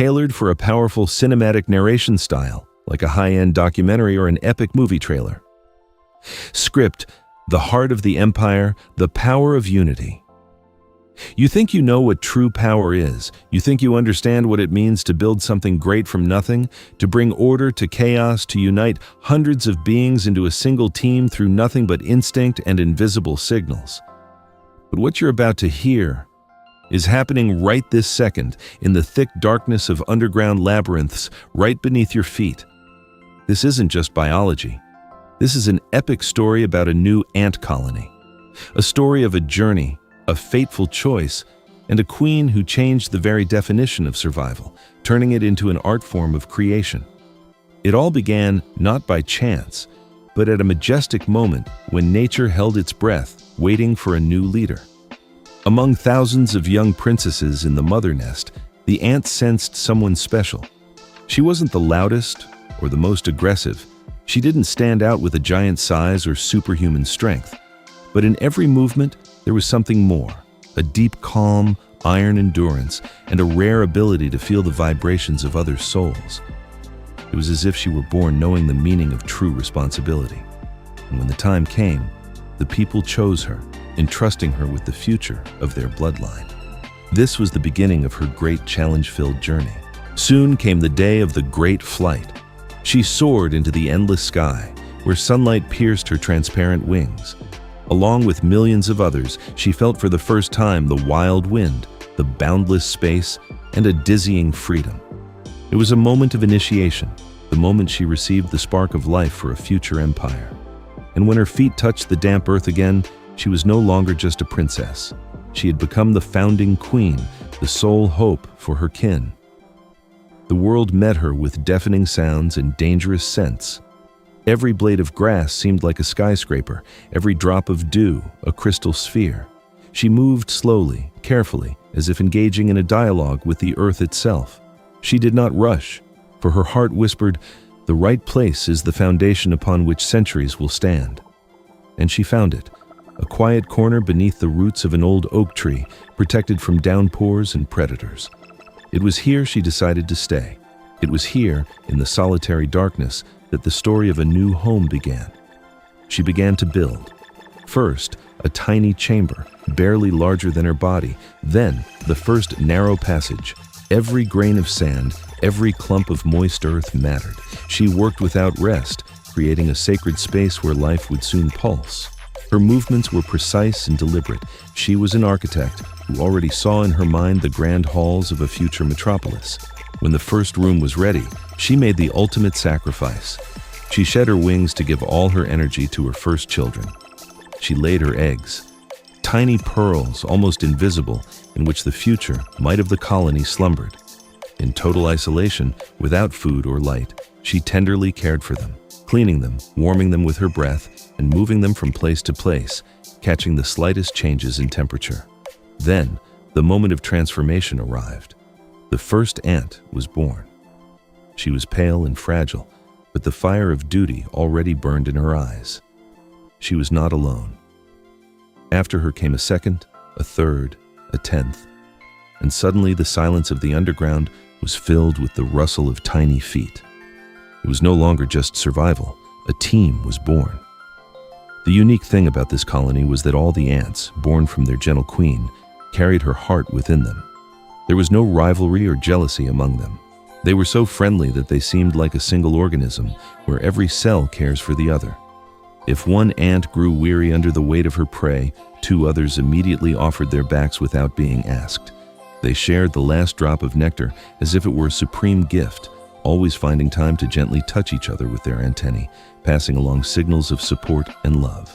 tailored for a powerful cinematic narration style, like a high-end documentary or an epic movie trailer. Script: the heart of the empire, the power of unity. You think you know what true power is. You think you understand what it means to build something great from nothing, to bring order to chaos, to unite hundreds of beings into a single team through nothing but instinct and invisible signals. But what you're about to hear is happening right this second, in the thick darkness of underground labyrinths right beneath your feet. This isn't just biology. This is an epic story about a new ant colony. A story of a journey, a fateful choice, and a queen who changed the very definition of survival, turning it into an art form of creation. It all began not by chance, but at a majestic moment when nature held its breath, waiting for a new leader. Among thousands of young princesses in the mother nest, the ant sensed someone special. She wasn't the loudest or the most aggressive. She didn't stand out with a giant size or superhuman strength. But in every movement, there was something more: a deep calm, iron endurance, and a rare ability to feel the vibrations of others' souls. It was as if she were born knowing the meaning of true responsibility. And when the time came, the people chose her, entrusting her with the future of their bloodline. This was the beginning of her great challenge-filled journey. Soon came the day of the great flight. She soared into the endless sky, where sunlight pierced her transparent wings. Along with millions of others, she felt for the first time the wild wind, the boundless space, and a dizzying freedom. It was a moment of initiation, the moment she received the spark of life for a future empire. And when her feet touched the damp earth again, she was no longer just a princess. She had become the founding queen, the sole hope for her kin. The world met her with deafening sounds and dangerous scents. Every blade of grass seemed like a skyscraper, every drop of dew a crystal sphere. She moved slowly, carefully, as if engaging in a dialogue with the earth itself. She did not rush, for her heart whispered, "The right place is the foundation upon which centuries will stand." And she found it, a quiet corner beneath the roots of an old oak tree, protected from downpours and predators. It was here she decided to stay. It was here, in the solitary darkness, that the story of a new home began. She began to build. First, a tiny chamber, barely larger than her body. Then, the first narrow passage. Every grain of sand, every clump of moist earth mattered. She worked without rest, creating a sacred space where life would soon pulse. Her movements were precise and deliberate. She was an architect who already saw in her mind the grand halls of a future metropolis. When the first room was ready, she made the ultimate sacrifice. She shed her wings to give all her energy to her first children. She laid her eggs, tiny pearls, almost invisible, in which the future might of the colony slumbered. In total isolation, without food or light, she tenderly cared for them, cleaning them, warming them with her breath, and moving them from place to place, catching the slightest changes in temperature. Then, the moment of transformation arrived. The first ant was born. She was pale and fragile, but the fire of duty already burned in her eyes. She was not alone. After her came a second, a third, a 10th, and suddenly the silence of the underground was filled with the rustle of tiny feet. It was no longer just survival. A team was born. The unique thing about this colony was that all the ants, born from their gentle queen, carried her heart within them. There was no rivalry or jealousy among them. They were so friendly that they seemed like a single organism, where every cell cares for the other. If one ant grew weary under the weight of her prey, 2 others immediately offered their backs without being asked. They shared the last drop of nectar as if it were a supreme gift, always finding time to gently touch each other with their antennae, passing along signals of support and love.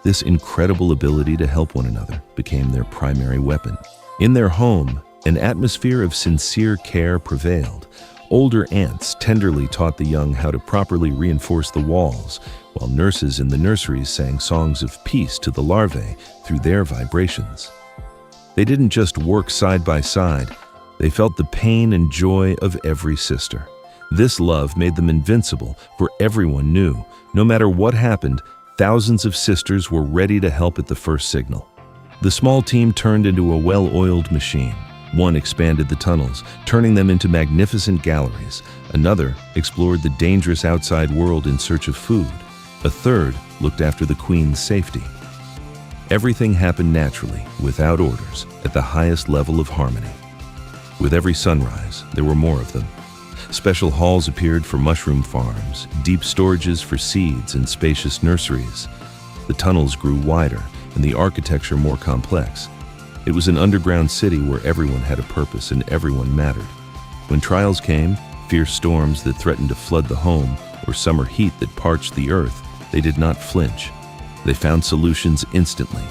This incredible ability to help one another became their primary weapon. In their home, an atmosphere of sincere care prevailed. Older ants tenderly taught the young how to properly reinforce the walls, while nurses in the nurseries sang songs of peace to the larvae through their vibrations. They didn't just work side by side, they felt the pain and joy of every sister. This love made them invincible, for everyone knew, no matter what happened, thousands of sisters were ready to help at the first signal. The small team turned into a well-oiled machine. One expanded the tunnels, turning them into magnificent galleries. Another explored the dangerous outside world in search of food. A third looked after the queen's safety. Everything happened naturally, without orders, at the highest level of harmony. With every sunrise, there were more of them. Special halls appeared for mushroom farms, deep storages for seeds, and spacious nurseries. The tunnels grew wider, and the architecture more complex. It was an underground city where everyone had a purpose and everyone mattered. When trials came, fierce storms that threatened to flood the home, or summer heat that parched the earth, they did not flinch. They found solutions instantly.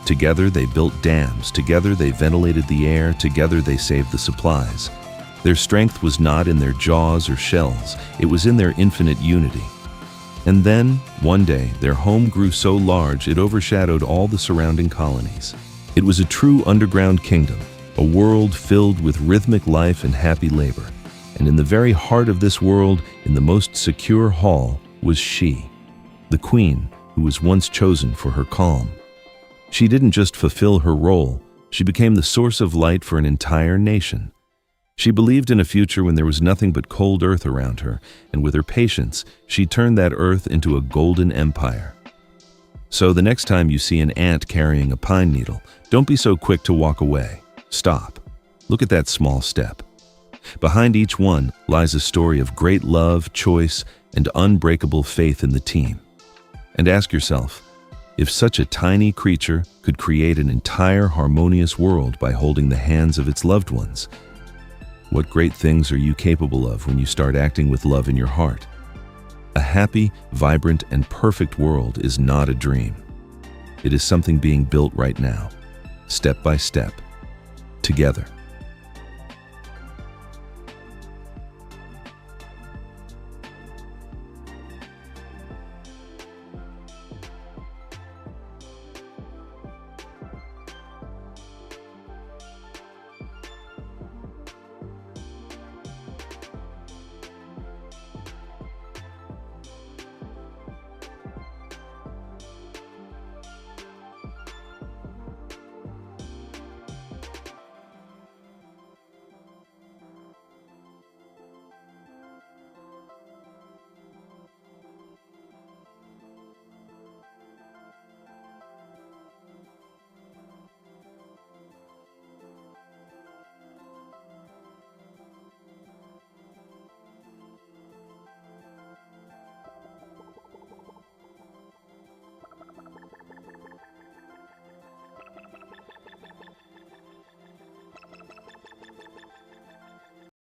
Together they built dams, together they ventilated the air, together they saved the supplies. Their strength was not in their jaws or shells, it was in their infinite unity. And then, one day, their home grew so large it overshadowed all the surrounding colonies. It was a true underground kingdom, a world filled with rhythmic life and happy labor. And in the very heart of this world, in the most secure hall, was she, the queen who was once chosen for her calm. She didn't just fulfill her role, she became the source of light for an entire nation. She believed in a future when there was nothing but cold earth around her, and with her patience, she turned that earth into a golden empire. So the next time you see an ant carrying a pine needle, don't be so quick to walk away. Stop. Look at that small step. Behind each one lies a story of great love, choice, and unbreakable faith in the team. And ask yourself, if such a tiny creature could create an entire harmonious world by holding the hands of its loved ones, what great things are you capable of when you start acting with love in your heart? A happy, vibrant, and perfect world is not a dream. It is something being built right now, step by step, together.